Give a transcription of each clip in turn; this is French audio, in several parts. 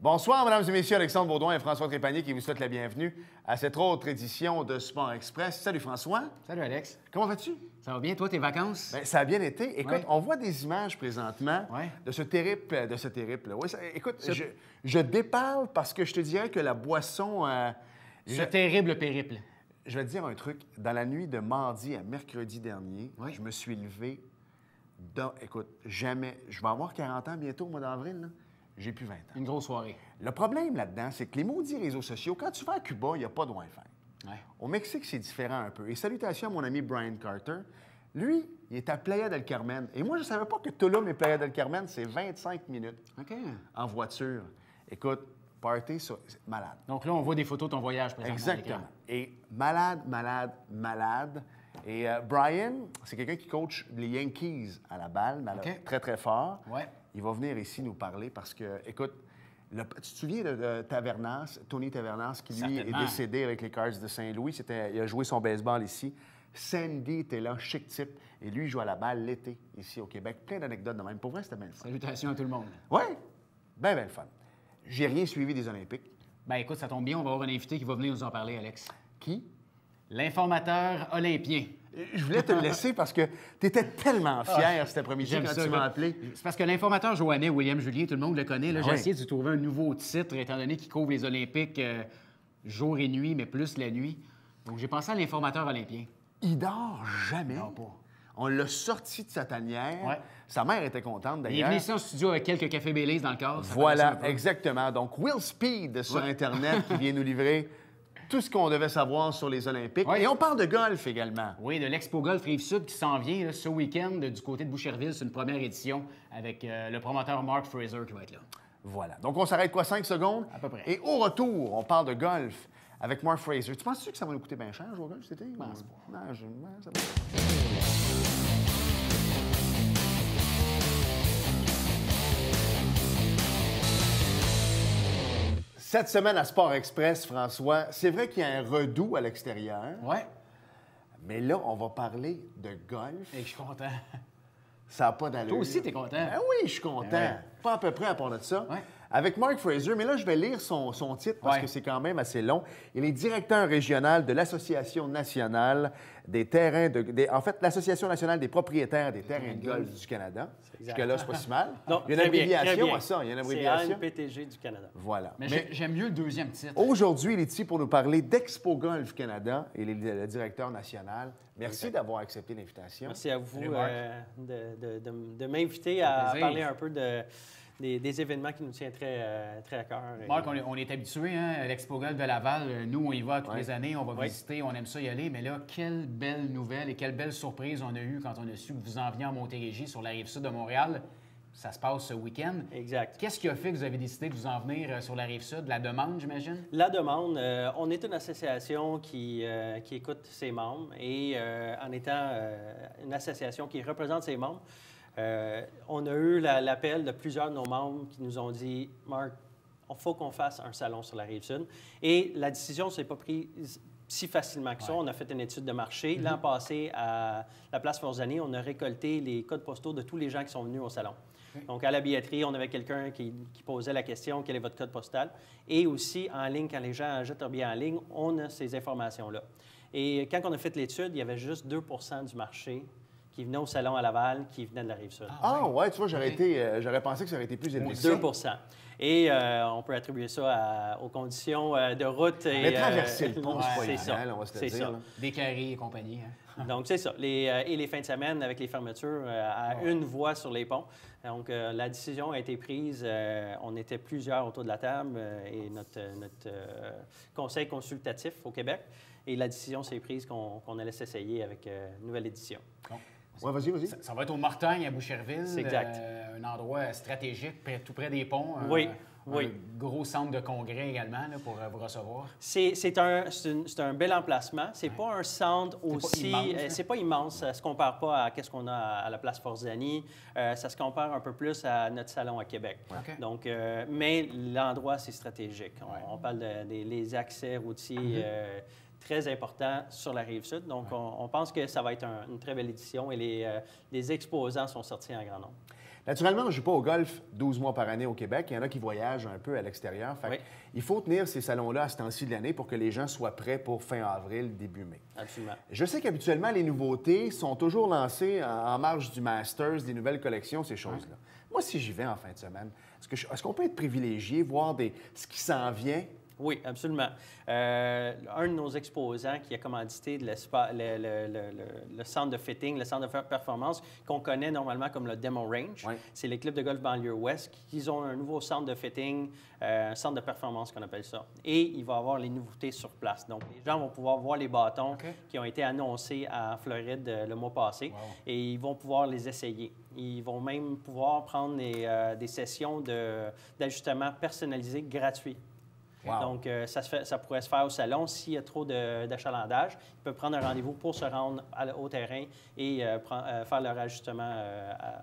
Bonsoir, mesdames et messieurs, Alexandre Baudouin et François Trépanier qui vous souhaitent la bienvenue à cette autre édition de Sport Express. Salut François. Salut Alex. Comment vas-tu? Ça va bien, toi, tes vacances? Bien, ça a bien été. Écoute, on voit des images présentement de ce périple. Oui, écoute, je déparle parce que je te dirais que la boisson... Ce terrible périple. Je vais te dire un truc. Dans la nuit de mardi à mercredi dernier, je me suis levé... Écoute, jamais... Je vais avoir 40 ans bientôt au mois d'avril, là. J'ai plus 20 ans. Une grosse soirée. Le problème là-dedans, c'est que les maudits réseaux sociaux, quand tu vas à Cuba, il n'y a pas de Wi-Fi. Ouais. Au Mexique, c'est différent un peu. Et salutations à mon ami Brian Carter. Lui, il est à Playa del Carmen. Et moi, je ne savais pas que Tulum et Playa del Carmen, c'est 25 minutes en voiture. Écoute, party, c'est malade. Donc là, on voit des photos de ton voyage présentement. Exactement. Et malade. Et Brian, c'est quelqu'un qui coach les Yankees à la balle, très, très fort. Ouais. Il va venir ici nous parler parce que, écoute, tu te souviens de Tavernas, Tony Tavernas, qui, lui, est décédé avec les Cards de Saint-Louis. Il a joué son baseball ici. Sandy était là, chic type. Et lui, il joue à la balle l'été, ici au Québec. Plein d'anecdotes de même. Pour vrai, c'était bien le fun. Salutations à tout le monde. Oui, bien le fun. J'ai rien suivi des Olympiques. Ben écoute, ça tombe bien, on va avoir un invité qui va venir nous en parler, Alex. Qui? L'informateur olympien. Je voulais te le laisser parce que tu étais tellement fier cet après-midi quand tu m'as appelé. C'est parce que l'informateur joannais, William Julien, tout le monde le connaît. J'ai essayé de trouver un nouveau titre, étant donné qu'il couvre les Olympiques jour et nuit, mais plus la nuit. Donc, j'ai pensé à l'informateur olympien. Il dort jamais. Non, pas. On l'a sorti de sa tanière. Ouais. Sa mère était contente, d'ailleurs. Il est venu ici en studio avec quelques cafés Baileys dans le corps. Voilà, exactement. Donc, Will Speed sur Internet qui vient nous livrer tout ce qu'on devait savoir sur les Olympiques. Et on parle de golf également. Oui, de l'Expo Golf Rive-Sud qui s'en vient là, ce week-end du côté de Boucherville. C'est une première édition avec le promoteur Mark Fraser qui va être là. Voilà. Donc, on s'arrête 5 secondes? À peu près. Et au retour, on parle de golf avec Mark Fraser. Tu penses-tu que ça va nous coûter bien cher, jouer au golf cet été? Je pense pas. Non, ça va. Cette semaine à Sport Express, François, c'est vrai qu'il y a un redout à l'extérieur. Oui. Mais là, on va parler de golf. Et je suis content. Ça n'a pas d'allure. Toi aussi, t'es content. Ben oui, je suis content. Pas à peu près à part de ça. Ouais. Avec Mark Fraser, mais là, je vais lire son titre parce que c'est quand même assez long. Il est directeur régional de l'Association nationale des terrains en fait, l'Association nationale des propriétaires des terrains de golf du Canada. Jusque-là, c'est pas si mal. Non, il y a une abréviation à ça. Il y a une abréviation. C'est ANPTG du Canada. Voilà. Mais j'aime mieux le deuxième titre. Aujourd'hui, il est ici pour nous parler d'Expo Golf Canada. Il est le directeur national. Merci d'avoir accepté l'invitation. Merci à vous de m'inviter à parler un peu des événements qui nous tiennent très, très à cœur. Marc, on est habitué, hein, à l'Expo Golf de Laval. Nous, on y va toutes les années, on va visiter, on aime ça y aller. Mais là, quelle belle nouvelle et quelle belle surprise on a eue quand on a su que vous en veniez en Montérégie, sur la Rive-Sud de Montréal. Ça se passe ce week-end. Exact. Qu'est-ce qui a fait que vous avez décidé de vous en venir sur la Rive-Sud? La demande, j'imagine? La demande. On est une association qui écoute ses membres et en étant une association qui représente ses membres, on a eu l'appel de plusieurs de nos membres qui nous ont dit « Marc, il faut qu'on fasse un salon sur la Rive-Sud. » Et la décision ne s'est pas prise si facilement que ça. On a fait une étude de marché. L'an passé, à la Place Forzani, on a récolté les codes postaux de tous les gens qui sont venus au salon. Donc, à la billetterie, on avait quelqu'un qui posait la question « Quel est votre code postal? » Et aussi, en ligne, quand les gens achètent leur billet en ligne, on a ces informations-là. Et quand on a fait l'étude, il y avait juste 2 % du marché qui venait au salon à Laval, qui venait de la Rive-Sud. Ah ouais, tu vois, j'aurais pensé que ça aurait été plus élevé. 2 % Et on peut attribuer ça aux conditions de route. Mais traverser le pont, c'est ça. On va se le dire. Des carrés et compagnie. Hein? Donc, c'est ça. Et les fins de semaine, avec les fermetures, à une voie sur les ponts. Donc, la décision a été prise. On était plusieurs autour de la table et notre conseil consultatif au Québec. Et la décision s'est prise qu'on allait s'essayer avec une nouvelle édition. Bon. Oui, vas-y. Ça va être aux Mortagnes, à Boucherville. C'est exact. Un endroit stratégique, tout près des ponts. Oui. Un gros centre de congrès également là, pour vous recevoir. C'est un bel emplacement. C'est pas un centre aussi... C'est pas immense. Ça se compare pas à ce qu'on a à la Place Forzani. Ça se compare un peu plus à notre salon à Québec. Okay. Donc, mais l'endroit, c'est stratégique. On parle des accès routiers très importants sur la Rive-Sud. Donc, on pense que ça va être une très belle édition et les exposants sont sortis en grand nombre. Naturellement, on ne joue pas au golf 12 mois par année au Québec. Il y en a qui voyagent un peu à l'extérieur. Il faut tenir ces salons-là à ce temps-ci de l'année pour que les gens soient prêts pour fin avril, début mai. Absolument. Je sais qu'habituellement, les nouveautés sont toujours lancées en marge du Masters, des nouvelles collections, ces choses-là. Moi, si j'y vais en fin de semaine, est-ce qu'on peut être privilégié, voir ce qui s'en vient? Oui, absolument. Un de nos exposants qui a commandité le centre de fitting, le centre de performance, qu'on connaît normalement comme le Demo Range, c'est les clubs de golf banlieue ouest, qui ont un nouveau centre de fitting, un centre de performance qu'on appelle ça. Et il va y avoir les nouveautés sur place. Donc, les gens vont pouvoir voir les bâtons qui ont été annoncés à Floride le mois passé et ils vont pouvoir les essayer. Ils vont même pouvoir prendre des sessions d'ajustement personnalisées gratuits. Wow. Donc, ça pourrait se faire au salon. S'il y a trop d'achalandage, ils peuvent prendre un rendez-vous pour se rendre au terrain et faire leur ajustement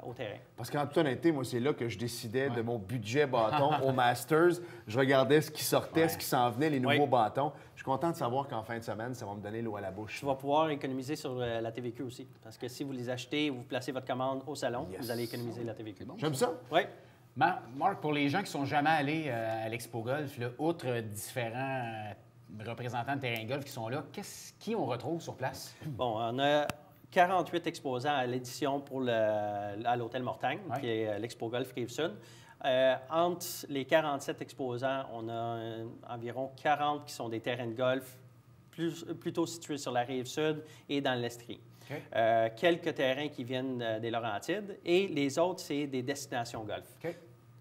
au terrain. Parce qu'en toute honnêteté, moi, c'est là que je décidais de mon budget bâton au Masters. Je regardais ce qui sortait, ce qui s'en venait, les nouveaux bâtons. Je suis content de savoir qu'en fin de semaine, ça va me donner l'eau à la bouche. Tu vas pouvoir économiser sur la TVQ aussi. Parce que si vous les achetez, vous placez votre commande au salon, vous allez économiser la TVQ. J'aime ça. Oui. Marc, pour les gens qui ne sont jamais allés à l'Expo Golf, là, outre différents représentants de terrain de golf qui sont là, qui on retrouve sur place? Bon, on a 48 exposants à l'édition à l'Hôtel Mortagne, qui est l'Expo Golf Rive-Sud. Entre les 47 exposants, on a environ 40 qui sont des terrains de golf plutôt situés sur la Rive-Sud et dans l'Estrie. Quelques terrains qui viennent des Laurentides et les autres, c'est des destinations golf.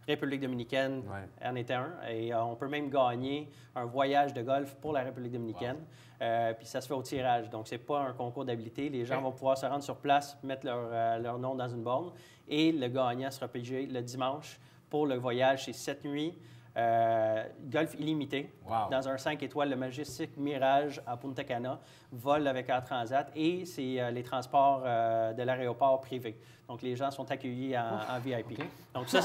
République dominicaine en est un. Et on peut même gagner un voyage de golf pour la République dominicaine. Puis ça se fait au tirage. Donc, ce n'est pas un concours d'habileté. Les gens vont pouvoir se rendre sur place, mettre leur nom dans une borne et le gagnant sera payé le dimanche pour le voyage. C'est 7 nuits. Golf illimité, dans un 5 étoiles, le Majestic Mirage à Punta Cana, vol avec Air Transat et c'est les transports de l'aéroport privé. Donc, les gens sont accueillis en VIP. Donc, ça,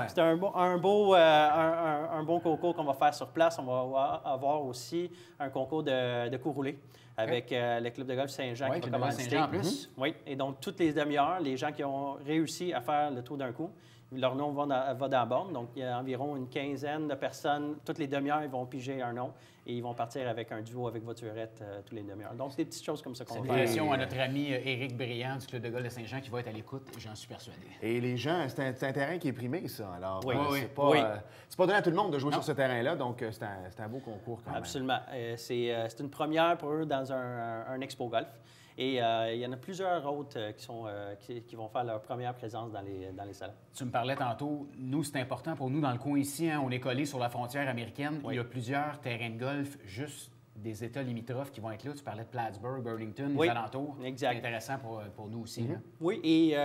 c'est un bon concours qu'on va faire sur place. On va avoir aussi un concours de coups roulés avec le Club de golf Saint-Jean qui va commanditer. En plus. Oui, et donc, toutes les demi-heures, les gens qui ont réussi à faire le tour d'un coup, leur nom va dans la borne. Donc, il y a environ une quinzaine de personnes. Toutes les demi-heures, ils vont piger un nom et ils vont partir avec un duo avec voiturette tous les demi-heures. Donc, c'est des petites choses comme ça qu'on va faire. Salutations à notre ami Éric Briand du Club de golf de Saint-Jean qui va être à l'écoute, j'en suis persuadé. Et les gens, c'est un terrain qui est primé, ça. Alors, c'est pas donné à tout le monde de jouer sur ce terrain-là, donc c'est un beau concours quand même. Absolument. C'est une première pour eux dans un Expo Golf. Et il y en a plusieurs autres qui vont faire leur première présence dans les salons. Tu me parlais tantôt, nous, c'est important pour nous dans le coin ici. On est collé sur la frontière américaine. Il y a plusieurs terrains de golf juste des États limitrophes qui vont être là. Tu parlais de Plattsburgh, Burlington, les alentours. Exact. C'est intéressant pour nous aussi. Oui, et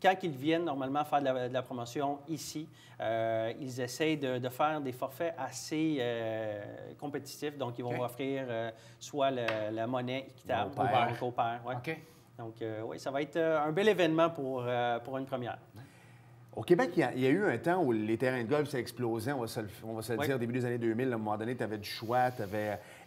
quand ils viennent normalement faire de la promotion ici, ils essayent de faire des forfaits assez compétitifs. Donc, ils vont offrir soit la monnaie équitable ou un copair. Donc, oui, ça va être un bel événement pour une première. Au Québec, il y a eu un temps où les terrains de golf ça explosait, on va se le dire, au début des années 2000. À un moment donné, tu avais du choix,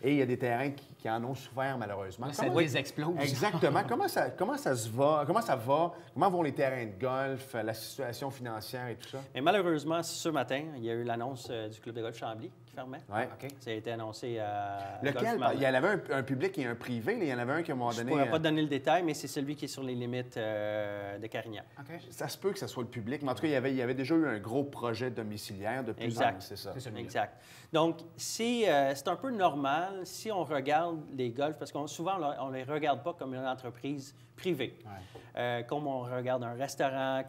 et il y a des terrains qui en ont souffert, malheureusement. Ça explose. Exactement. Comment ça va? Comment vont les terrains de golf, la situation financière et tout ça? Mais malheureusement, ce matin, il y a eu l'annonce du Club de golf Chambly qui fermait. Ça a été annoncé à lequel? Il y en avait un public et un privé. Il y en avait un qui, à un moment donné... Je ne pourrais pas donner le détail, mais c'est celui qui est sur les limites de Carignan. Ça se peut que ce soit le public, mais en tout cas, il y avait déjà eu un gros projet domiciliaire de plus en plus, c'est ça. Exact. Donc, c'est un peu normal si on regarde les golfs, parce qu'on souvent, on ne les regarde pas comme une entreprise privée, comme on regarde un restaurant.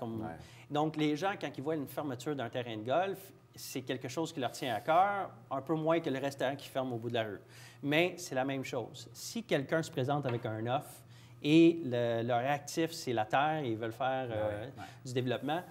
Donc, les gens, quand ils voient une fermeture d'un terrain de golf, c'est quelque chose qui leur tient à cœur, un peu moins que le restaurant qui ferme au bout de la rue. Mais c'est la même chose. Si quelqu'un se présente avec un offre et leur actif, c'est la terre, et ils veulent faire du développement,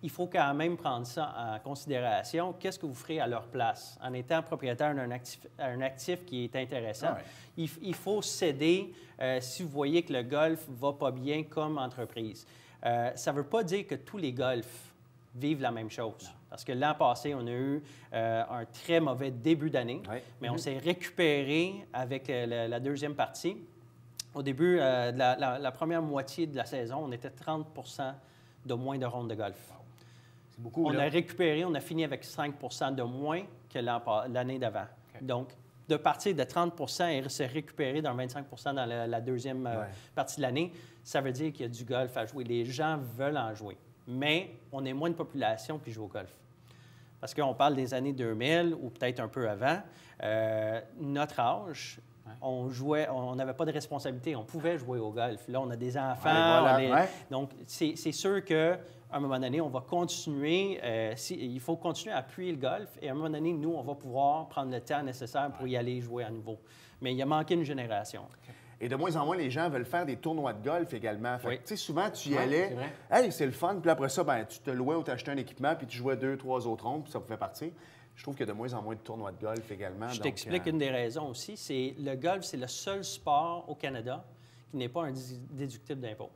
il faut quand même prendre ça en considération. Qu'est-ce que vous ferez à leur place? En étant propriétaire d'un actif qui est intéressant, il faut céder si vous voyez que le golf ne va pas bien comme entreprise. Ça ne veut pas dire que tous les golfs vivent la même chose. Parce que l'an passé, on a eu un très mauvais début d'année, mais on s'est récupéré avec la deuxième partie. Au début de la première moitié de la saison, on était 30 de moins de rondes de golf. C'est beaucoup, On a récupéré, on a fini avec 5 de moins que l'année d'avant. Okay. Donc, de partir de 30 et se récupérer dans 25 dans la deuxième partie de l'année, ça veut dire qu'il y a du golf à jouer. Les gens veulent en jouer. Mais on est moins de population qui joue au golf. Parce qu'on parle des années 2000 ou peut-être un peu avant. Notre âge, on n'avait pas de responsabilité. On pouvait jouer au golf. Là, on a des enfants. Donc, c'est sûr qu'à un moment donné, on va continuer. Il faut continuer à appuyer le golf. Et à un moment donné, nous, on va pouvoir prendre le temps nécessaire pour y aller jouer à nouveau. Mais il a manqué une génération. Okay. Et de moins en moins, les gens veulent faire des tournois de golf également. Souvent, tu y allais, hey, c'est le fun, puis après ça, tu te louais ou tu achetais un équipement, puis tu jouais 2, 3 autres rondes, puis ça pouvait partir. Je trouve qu'il y a de moins en moins de tournois de golf également. Je t'explique une des raisons aussi. C'est le golf, c'est le seul sport au Canada qui n'est pas un déductible d'impôt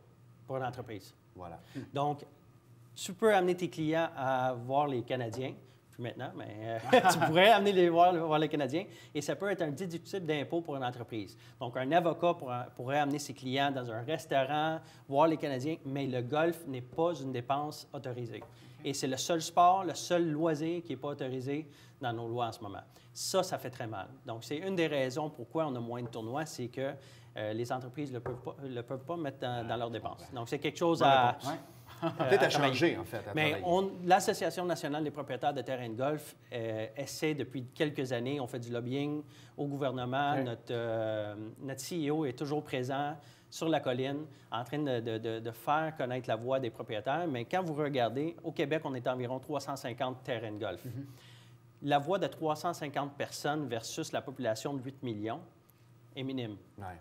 pour l'entreprise. Voilà. Donc, tu peux amener tes clients à voir les Canadiens, plus maintenant, mais tu pourrais amener les voir les Canadiens, et ça peut être un déductible d'impôt pour une entreprise. Donc, un avocat pourrait amener ses clients dans un restaurant, voir les Canadiens, mais le golf n'est pas une dépense autorisée. Et c'est le seul sport, le seul loisir qui n'est pas autorisé dans nos lois en ce moment. Ça fait très mal. Donc, c'est une des raisons pourquoi on a moins de tournois, c'est que les entreprises ne le peuvent pas mettre dans leurs dépenses. Donc, c'est quelque chose à... Peut-être à changer, en fait. Mais l'Association nationale des propriétaires de terrains de golf essaie depuis quelques années, on fait du lobbying au gouvernement. Notre CEO est toujours présent sur la colline, en train de faire connaître la voix des propriétaires. Mais quand vous regardez, au Québec, on est à environ 350 terrains de golf. La voix de 350 personnes versus la population de 8 millions est minime.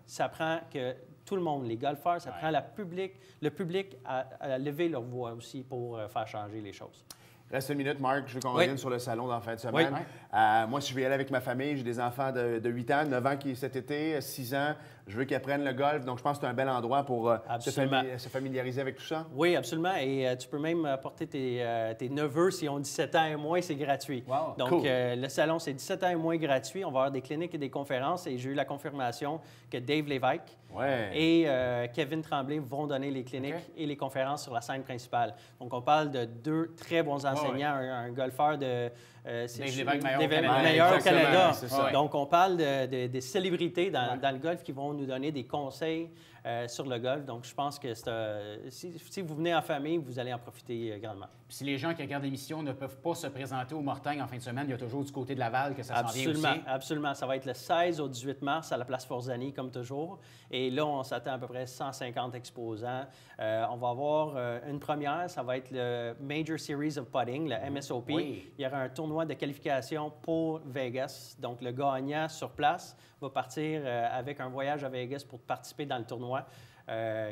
Ça prend que tout le monde, les golfeurs, ça prend le public à lever leur voix aussi pour faire changer les choses. Reste une minute, Marc. Je veux qu'on revienne sur le salon dans la fin de semaine. Moi, si je vais y aller avec ma famille, j'ai des enfants de 8 ans, 9 ans qui cet été, 6 ans. Je veux qu'ils apprennent le golf. Donc, je pense que c'est un bel endroit pour se familiariser avec tout ça. Oui, absolument. Et tu peux même apporter tes neveux si ont 17 ans et moins, c'est gratuit. Wow. Donc, le salon, c'est 17 ans et moins gratuit. On va avoir des cliniques et des conférences. Et j'ai eu la confirmation que Dave Lévesque et Kevin Tremblay vont donner les cliniques et les conférences sur la scène principale. Donc, on parle de 2 très bons enseignants, un golfeur de... meilleur au Canada. Donc, on parle des célébrités dans le golf qui vont nous donner des conseils sur le golf. Donc, je pense que si vous venez en famille, vous allez en profiter grandement. Puis si les gens qui regardent l'émission ne peuvent pas se présenter au Mortagne en fin de semaine, il y a toujours du côté de Laval que ça s'en vient aussi. Absolument. Ça va être le 16 au 18 mars à la place Forzani, comme toujours. Et là, on s'attend à peu près 150 exposants. On va avoir une première, ça va être le Major Series of Putting, le MSOP. Il y aura un tournoi de qualification pour Vegas. Donc, le gagnant sur place va partir avec un voyage à Vegas pour participer dans le tournoi,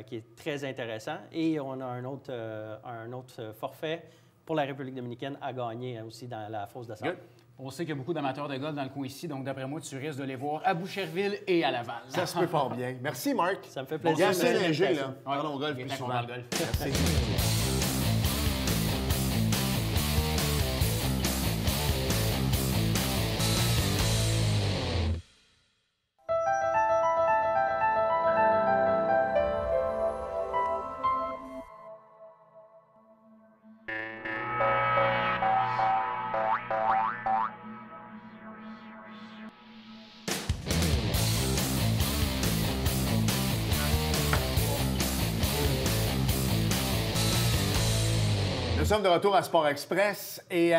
qui est très intéressant. Et on a un autre forfait pour la République dominicaine à gagner aussi dans la fosse de Sable. On sait qu'il y a beaucoup d'amateurs de golf dans le coin ici, donc d'après moi, tu risques de les voir à Boucherville et à Laval. Ça se peut pas bien. Merci, Marc. Ça me fait plaisir. Bien léger, là. Parlons golf plus souvent. Merci. Nous sommes de retour à Sport Express. Et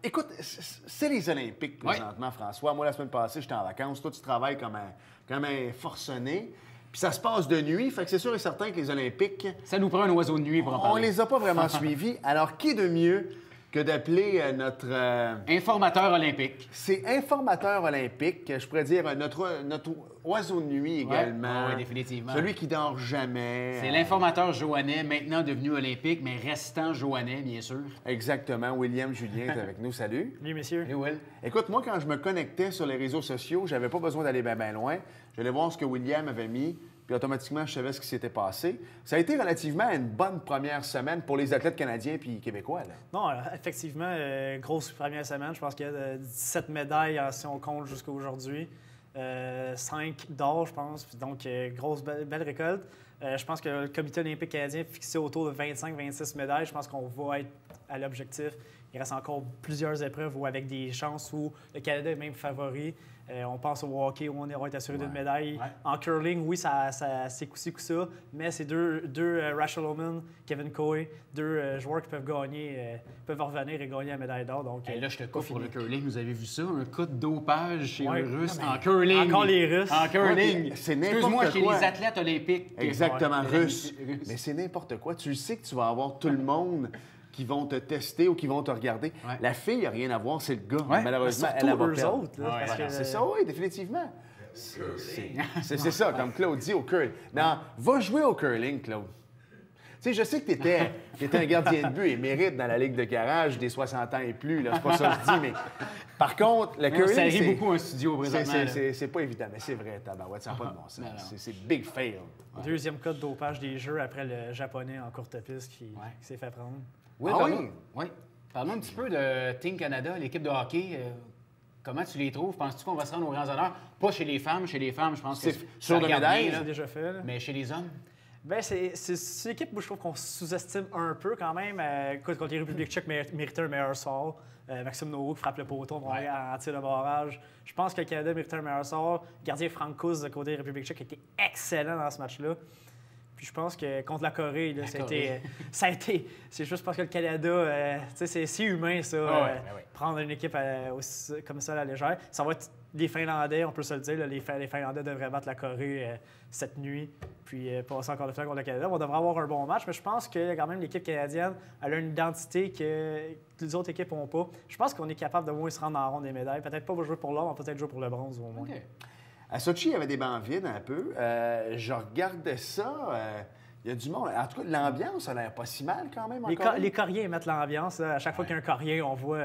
écoute, c'est les Olympiques présentement, François. Moi, la semaine passée, j'étais en vacances. Toi, tu travailles comme un forcené. Puis ça se passe de nuit. Fait que c'est sûr et certain que les Olympiques... Ça nous prend un oiseau de nuit pour en parler. On les a pas vraiment suivis. Alors, qui de mieux que d'appeler notre... Informateur olympique. C'est informateur olympique. Je pourrais dire notre oiseau de nuit également. Oui, définitivement. Celui qui dort jamais. C'est l'informateur Joannais, maintenant devenu olympique, mais restant Joannais, bien sûr. Exactement. William Julien est avec nous. Salut. Salut, messieurs. Salut, Will. Écoute, moi, quand je me connectais sur les réseaux sociaux, j'avais pas besoin d'aller bien loin. J'allais voir ce que William avait mis, puis automatiquement, je savais ce qui s'était passé. Ça a été relativement une bonne première semaine pour les athlètes canadiens puis québécois, là. Non, effectivement, grosse première semaine. Je pense qu'il y a 17 médailles si on compte jusqu'à aujourd'hui. 5 d'or, je pense. Donc, grosse, belle récolte. Je pense que le comité olympique canadien fixé autour de 25-26 médailles. Je pense qu'on va être à l'objectif. Il reste encore plusieurs épreuves où avec des chances où le Canada est même favori. On pense au hockey où on va être assuré d'une médaille. Ouais. En curling, oui, c'est coup-ci, coup-ça, mais c'est deux Rachel Oman, Kevin Coe, deux joueurs qui peuvent gagner, peuvent revenir et gagner la médaille d'or. Donc, là, je te coupe pour le curling. Vous avez vu ça? Un cas de dopage chez les Russes en curling. Encore les Russes. En curling. C'est n'importe quoi. Excuse-moi, chez les athlètes olympiques. Exactement, russes. Mais c'est n'importe quoi. Tu sais que tu vas avoir tout le monde qui vont te tester ou qui vont te regarder. Ouais. La fille, il n'y a rien à voir, c'est le gars. Ouais. Malheureusement, elle a eux autres. Là, parce que... C'est ça, oui, définitivement. C'est ça, comme Claude dit au curling. Non, va jouer au curling, Claude. Tu sais, je sais que tu étais un gardien de but et mérite dans la Ligue de garage des 60 ans et plus. C'est pas ça que je dis, mais par contre, le curling, ça rit beaucoup un studio présentement. C'est pas évident, mais c'est vrai, tabarouette, ça n'a pas de bon sens. C'est big fail. Deuxième cas de dopage des Jeux après le Japonais en courte piste qui s'est fait prendre. Oui, oui. Parle-nous un petit peu de Team Canada, l'équipe de hockey. Comment tu les trouves? Penses-tu qu'on va se rendre aux grands honneurs? Pas chez les femmes. Chez les femmes, je pense que sur le médaille, c'est déjà fait. Là. Mais chez les hommes? Bien, c'est une équipe où je trouve qu'on sous-estime un peu quand même. Contre les Républiques tchèques méritait un meilleur sort. Maxime Nauru qui frappe le poteau en tir de barrage. Je pense que le Canada méritait un meilleur sort. Le gardien Frank Kuz de côté des Républiques tchèques était excellent dans ce match-là. Puis je pense que contre la Corée, là, ça a été. C'est juste parce que le Canada, c'est humain, ça. Prendre une équipe comme ça à la légère. Ça va être les Finlandais, on peut se le dire. Là, les Finlandais devraient battre la Corée cette nuit, puis passer encore de temps contre le Canada. On devrait avoir un bon match, mais je pense que quand même l'équipe canadienne elle a une identité que les autres équipes n'ont pas. Je pense qu'on est capable de moins se rendre en ronde des médailles. Peut-être pas jouer pour l'or, mais peut-être jouer pour le bronze au moins. Okay. À Sochi, il y avait des bancs vides un peu. Je regardais ça. Il y a du monde. En tout cas, l'ambiance, ça a l'air pas si mal quand même. Les Coréens mettent l'ambiance. À chaque fois qu'il y a un Coréen, on voit.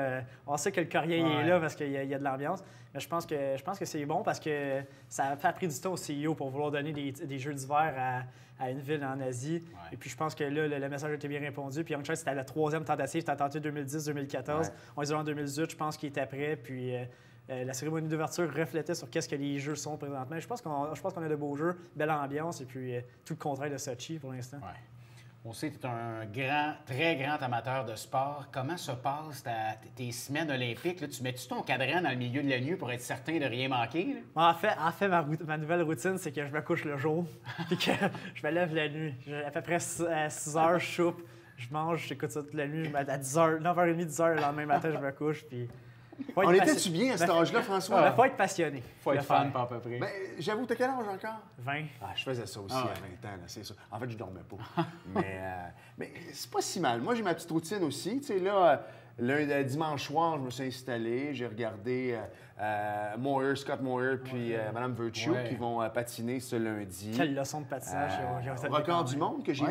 On sait que le Coréen est là parce qu'il y a de l'ambiance. Mais je pense que c'est bon parce que ça a pris du temps au CEO pour vouloir donner des Jeux d'hiver à une ville en Asie. Ouais. Et puis je pense que là, le message a été bien répondu. Puis Youngchai, c'était la troisième tentative. C'était tenté 2010-2014. Ouais. On est en 2018. Je pense qu'il était prêt. Puis. La cérémonie d'ouverture reflétait sur qu'est-ce que les jeux sont présentement. Je pense qu'on a de beaux jeux, belle ambiance et puis tout le contraire de Sochi pour l'instant. Ouais. On sait que tu es un très grand amateur de sport. Comment se passent tes semaines olympiques? Là, tu mets-tu ton cadran dans le milieu de la nuit pour être certain de rien manquer? Là? En fait ma nouvelle routine, c'est que je me couche le jour puis que je me lève la nuit. À peu près 6 heures, je soupe, je mange, j'écoute ça toute la nuit. À 10h, 9h30, 10h, le lendemain matin, je me couche puis... On était-tu bien à cet âge-là, François? Il faut être passionné. Il faut être fan, pas à peu près. Ben, j'avoue, t'as quel âge encore? 20. Je faisais ça aussi à 20 ans, c'est ça. En fait, je dormais pas. mais c'est pas si mal. Moi, j'ai ma petite routine aussi. Tu sais, là, le dimanche soir, je me suis installé, j'ai regardé Scott Moyer puis Mme Virtue qui vont patiner ce lundi. Quelle leçon de patinage. Record du monde que j'ai.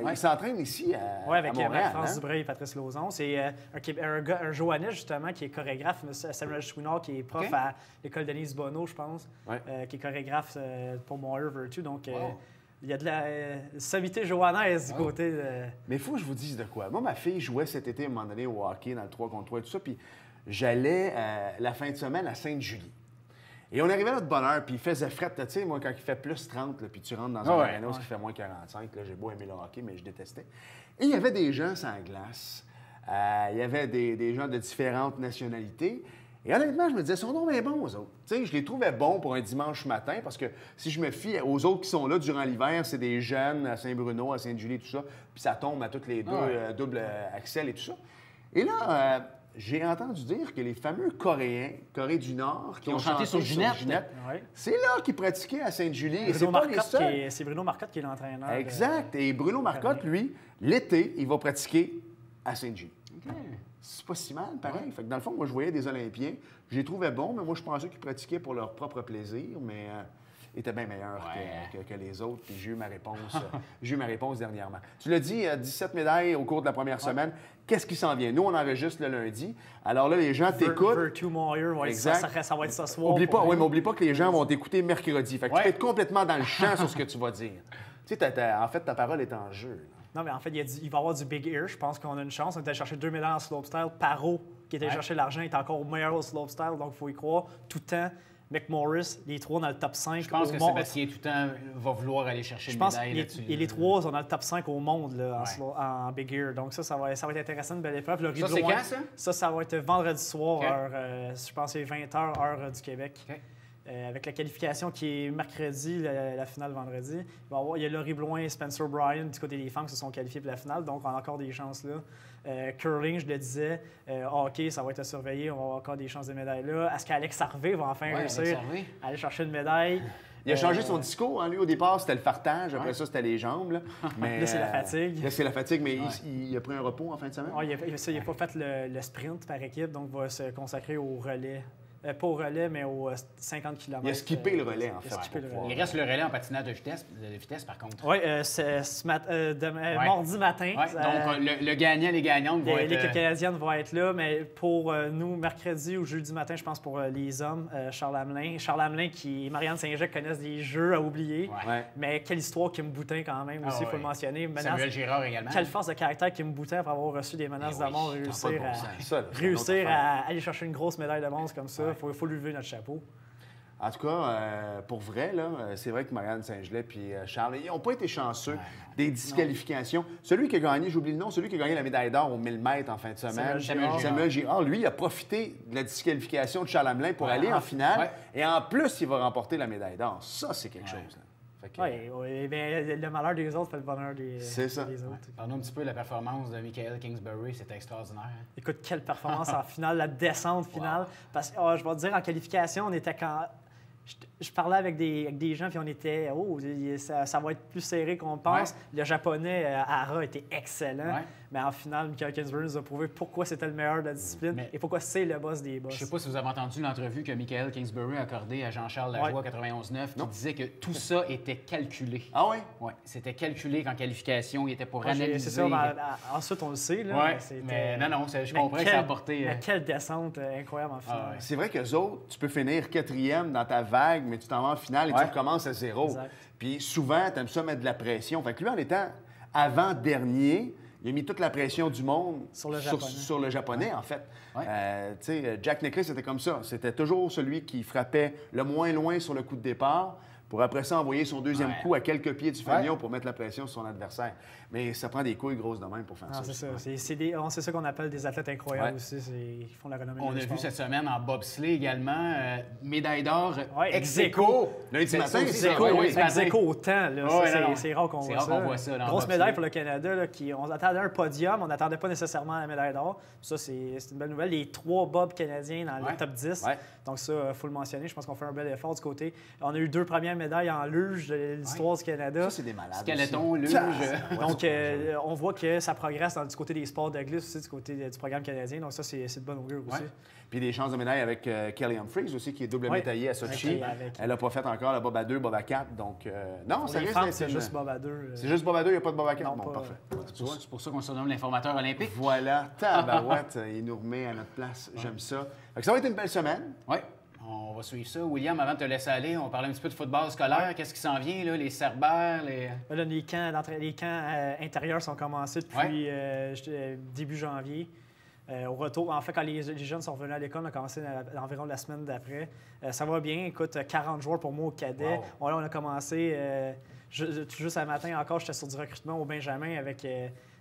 Ils s'entraînent ici à avec Montréal. France Dubreuil et Patrice Lauzon. C'est un Joannais, justement, qui est chorégraphe, Samuel Chouinard, qui est prof à l'école Denise Bonneau, je pense, qui est chorégraphe pour Moyer Virtue. Donc, il y a de la sommité joannaise du côté de... Mais il faut que je vous dise de quoi. Moi, ma fille jouait cet été, à un moment donné, au hockey, dans le 3 contre 3 et tout ça, puis j'allais la fin de semaine à Sainte-Julie. Et on arrivait là de bonne heure, puis il faisait fret, tu sais, moi, quand il fait plus 30, là, puis tu rentres dans un aréna qui fait moins 45, là, j'ai beau aimer le hockey, mais je détestais. Et il y avait des gens sans glace. Il y avait des gens de différentes nationalités. Et honnêtement, je me disais, ils sont donc bien bons, eux autres. T'sais, je les trouvais bons pour un dimanche matin parce que si je me fie aux autres qui sont là durant l'hiver, c'est des jeunes à Saint-Bruno, à Sainte-Julie, tout ça. Puis ça tombe à toutes les deux, double axel et tout ça. Et là, j'ai entendu dire que les fameux Coréens, Corée du Nord, qui ont chanté sur Ginette, c'est là qu'ils pratiquaient à Sainte-Julie. Et c'est pas les seuls. C'est Bruno Marcotte qui est l'entraîneur. Exact. Et Bruno Marcotte, lui, l'été, il va pratiquer à Sainte-Julie. Okay. C'est pas si mal, pareil. Fait que dans le fond, moi, je voyais des Olympiens. Je les trouvais bons, mais moi, je pensais qu'ils pratiquaient pour leur propre plaisir, mais ils étaient bien meilleurs que les autres. Puis j'ai eu ma réponse dernièrement. Tu l'as dit, 17 médailles au cours de la première semaine. Qu'est-ce qui s'en vient? Nous, on enregistre le lundi. Alors là, les gens t'écoutent. Virtue Moyer, ça va être ce soir. Mais oublie pas que les gens vont t'écouter mercredi. Fait que tu peux être complètement dans le champ sur ce que tu vas dire. Tu sais, en fait, ta parole est en jeu. Là. Non, mais en fait, il va y avoir du Big Ear. Je pense qu'on a une chance. On était chercher 2 médailles en slopestyle. Paro, qui était chercher l'argent, est encore au meilleur au slopestyle. Donc, il faut y croire tout le temps. McMorris, les 3 dans le top 5 Je pense au que monde. Sébastien Toutant va vouloir aller chercher Je une pense médaille que là-dessus. les 3 sont dans le top 5 au monde là, en Big Air. Donc ça va être intéressant, une belle épreuve. Le Ça, c'est Rive-Loin, quand, ça? Ça va être vendredi soir, OK. je pense que c'est 20h, heure du Québec. OK. Avec la qualification qui est mercredi, la finale vendredi. Il y a Laurie Bloin et Spencer Bryan du côté des femmes qui se sont qualifiés pour la finale, donc on a encore des chances là. Curling, je le disais, hockey, ça va être à surveiller, on va avoir encore des chances de médailles là. Est-ce qu'Alex Harvey va enfin réussir à aller chercher une médaille? Il a changé son discours. Hein, lui, au départ, c'était le fartage. Après ça, c'était les jambes. Là, mais, là, c'est la fatigue. Là, c'est la fatigue, mais il a pris un repos en fin de semaine. Il n'a pas fait le sprint par équipe, donc va se consacrer au relais. Pas au relais, mais aux 50 km. Il a skippé le relais, en fait. Il reste le relais en patinage de vitesse par contre. Oui, mardi matin. Ouais, donc, le gagnant, les gagnantes vont être... L'équipe canadienne va être là, mais pour nous, mercredi ou jeudi matin, je pense pour les hommes, Charles Hamelin. Charles Hamelin et Marianne Saint-Jacques connaissent des jeux à oublier. Ouais. Mais quelle histoire Kim Boutin, quand même, aussi, il faut le mentionner. Samuel Girard également. Quelle force de caractère Kim Boutin, après avoir reçu des menaces de mort, réussir à aller chercher une grosse médaille de bronze comme ça. Il faut lui lever notre chapeau. En tout cas, pour vrai, là, c'est vrai que Marianne Saint-Gelais et Charles, ils n'ont pas été chanceux des disqualifications. Celui qui a gagné, j'oublie le nom, celui qui a gagné la médaille d'or aux 1000 mètres en fin de semaine, Samuel Girard, lui, il a profité de la disqualification de Charles Hamelin pour aller en finale. Ouais. Et en plus, il va remporter la médaille d'or. Ça, c'est quelque chose. Oui, bien, le malheur des autres fait le bonheur des autres. Parlons un petit peu de la performance de Michael Kingsbury, c'était extraordinaire. Hein? Écoute, quelle performance en finale, la descente finale. Parce que, je vais te dire, en qualification, on était quand... Je parlais avec des gens, puis on était, ça va être plus serré qu'on pense. Ouais. Le japonais, Hara, était excellent. Ouais. Mais en finale, Michael Kingsbury nous a prouvé pourquoi c'était le meilleur de la discipline et pourquoi c'est le boss des boss. Je ne sais pas si vous avez entendu l'entrevue que Michael Kingsbury a accordée à Jean-Charles Lajoie, 91.9, qui disait que tout ça était calculé. Ah oui? Oui, c'était calculé qu'en qualification, il était pour analyser. C'est ça, ensuite on le sait. Là, mais non, je comprends que ça a apporté... Mais quelle descente incroyable en finale. C'est vrai qu'eux autres, tu peux finir 4e dans ta vague, mais tu t'en vas en finale et tu recommences à 0. Exact. Puis souvent, tu aimes ça mettre de la pression. Fait que lui, en étant avant-dernier, il a mis toute la pression du monde sur le japonais, en fait. Ouais. Jack Nicklaus, c'était comme ça. C'était toujours celui qui frappait le moins loin sur le coup de départ pour après ça envoyer son deuxième coup à quelques pieds du fanion pour mettre la pression sur son adversaire. Mais ça prend des couilles grosses de même pour faire ça. C'est ça. C'est ça qu'on appelle des athlètes incroyables aussi. Ils font la renommée. On a vu cette semaine en bobsleigh également, médaille d'or ex-aequo. Lundi matin, ex-aequo au temps. C'est rare qu'on voit ça. Grosse médaille pour le Canada. On attendait un podium, on n'attendait pas nécessairement la médaille d'or. Ça, c'est une belle nouvelle. Les 3 bobs canadiens dans le top 10. Donc ça, il faut le mentionner. Je pense qu'on fait un bel effort du côté. On a eu 2 premières médailles en luge de l'histoire du Canada. Ça, c'est des malades. Skeleton, luge. Donc, on voit que ça progresse du côté des sports de glisse aussi, du côté du programme canadien. Donc ça, c'est de bonne augure aussi. Puis des chances de médaille avec Kelly Humphries aussi, qui est double médaillée à Sochi. Elle n'a pas fait encore le bob à 2, bob à 4. Donc, non, ça risque d'être... C'est juste bob à 2. C'est juste bob à 2, il n'y a pas de bob à 4. Bon, parfait. C'est pour ça qu'on se nomme l'informateur olympique. Voilà. Tabarouette, il nous remet à notre place. J'aime ça. Ça va être une belle semaine. Oui. On va suivre ça. William, avant de te laisser aller, on parlait un petit peu de football scolaire. Qu'est-ce qui s'en vient, là? Les Cerbères, Là, les camps intérieurs sont commencés depuis début janvier. Au retour, en fait, quand les jeunes sont revenus à l'école, on a commencé environ la semaine d'après. Ça va bien. Écoute, 40 joueurs pour moi au cadet. Wow. Là, on a commencé juste un matin encore, j'étais sur du recrutement au Benjamin avec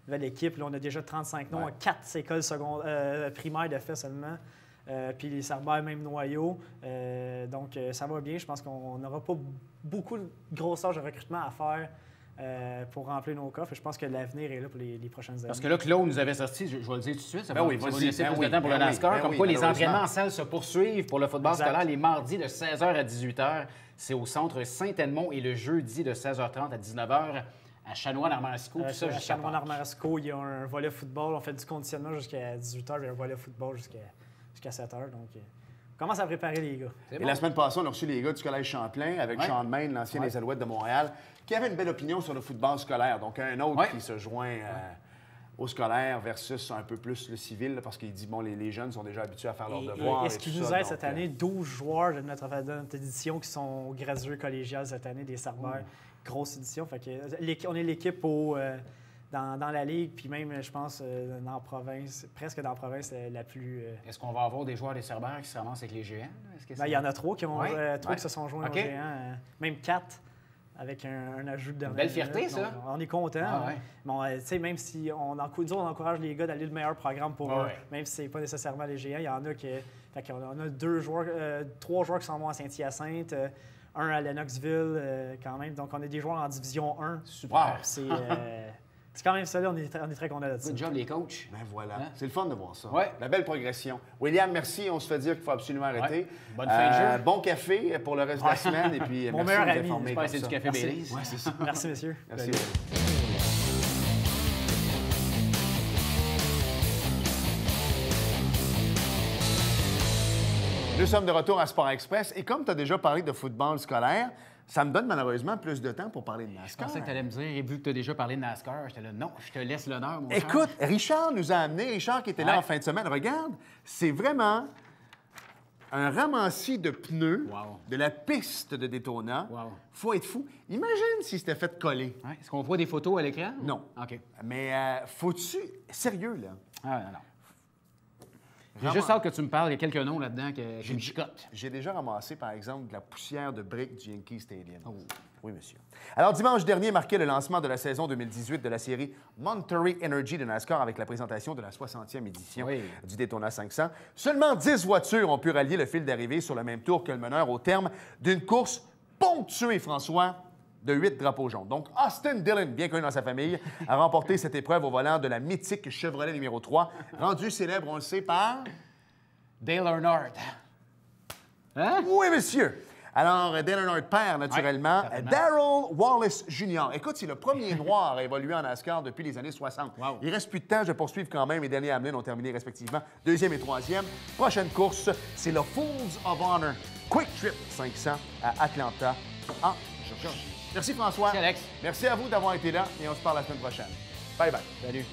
l'équipe. Là, on a déjà 35 noms à 4 écoles primaires de fait seulement. Puis les Cerbères, même noyau. Donc, ça va bien. Je pense qu'on n'aura pas beaucoup de grosses tâches de recrutement à faire pour remplir nos coffres. Je pense que l'avenir est là pour les prochaines années. Parce que là, Claude nous avait sorti, je vais le dire tout de suite, ça va laisser plus de temps pour le NASCAR. Comme quoi, les entraînements en salle se poursuivent pour le football scolaire les mardis de 16h à 18h. C'est au centre Saint-Edmond et le jeudi de 16h30 à 19h. À Chanoine-Armarisco, tout ça. À Chanoine-Armarisco, il y a un volley football. On fait du conditionnement jusqu'à 18h, il y a un volley football jusqu'à 7h. Donc, on commence à préparer les gars. Et la semaine passée, on a reçu les gars du Collège Champlain avec Sean Main, l'ancien des Alouettes de Montréal, qui avait une belle opinion sur le football scolaire. Donc, un autre qui se joint au scolaire versus un peu plus le civil, parce qu'il dit, bon, les jeunes sont déjà habitués à faire leurs devoirs. Est-ce qu'il nous aide cette année 12 joueurs de notre édition qui sont gradués collégiales cette année, des Cerbères. Grosse édition. Fait que, on est l'équipe dans la Ligue, puis même, je pense, dans la province, presque dans la province la plus... Est-ce qu'on va avoir des joueurs des Cerbères qui se ramassent avec les géants? Il y en a 3 qui se sont joints aux géants, même 4. Avec un ajout de dernière belle fierté, minute. ça. Donc, on est content. Bon, même si on encourage les gars d'aller le meilleur programme pour eux, même si ce n'est pas nécessairement les géants, il y en a qui... Fait qu'on a 3 joueurs qui s'en vont à Saint-Hyacinthe, un à Lennoxville quand même. Donc, on a des joueurs en Division 1. Super. C'est quand même ça, là, on est très contents de ça. Good job, les coachs. Ben voilà. Hein? C'est le fun de voir ça. Ouais. La belle progression. William, merci. On se fait dire qu'il faut absolument arrêter. Bonne fin de jeu. Bon café pour le reste de la semaine. Et puis, mon merci meilleur de nous ami. informer. C'est du café Baileys. Ouais, c'est ça. Merci, messieurs. Merci. Nous sommes de retour à Sport Express. Et comme tu as déjà parlé de football scolaire, ça me donne malheureusement plus de temps pour parler de NASCAR. Je pensais que tu allais me dire, et vu que tu as déjà parlé de NASCAR, j'étais là, non, je te laisse l'honneur, mon Écoute, Richard nous a amené, Richard qui était là en fin de semaine, regarde, c'est vraiment un ramassis de pneus de la piste de Daytona. Faut être fou. Imagine si c'était fait coller. Ouais. Est-ce qu'on voit des photos à l'écran? Non. OK. Mais faut-tu... Sérieux, là? Ah, non. J'ai juste hâte que tu me parles. Il y a quelques noms là-dedans que je me chicote. J'ai déjà ramassé, par exemple, de la poussière de briques du Yankee Stadium. Oh. Oui, monsieur. Alors, dimanche dernier marquait le lancement de la saison 2018 de la série Monterey Energy de NASCAR avec la présentation de la 60e édition du Daytona 500. Seulement 10 voitures ont pu rallier le fil d'arrivée sur le même tour que le meneur au terme d'une course ponctuée, François, de 8 drapeaux jaunes. Donc, Austin Dillon, bien connu dans sa famille, a remporté cette épreuve au volant de la mythique Chevrolet numéro 3, rendu célèbre, on le sait, par... Dale Earnhardt. Hein? Oui, monsieur. Alors, Dale Earnhardt père, naturellement, Darrell Wallace Jr. Écoute, c'est le premier noir à évoluer en NASCAR depuis les années 60. Wow. Il reste plus de temps de poursuivre quand même. Les derniers Hamlin ont terminé respectivement 2e et 3e. Prochaine course, c'est le Fools of Honor Quick Trip 500 à Atlanta, en Georgie. Merci François. Merci Alex. Merci à vous d'avoir été là et on se parle la semaine prochaine. Bye bye. Salut.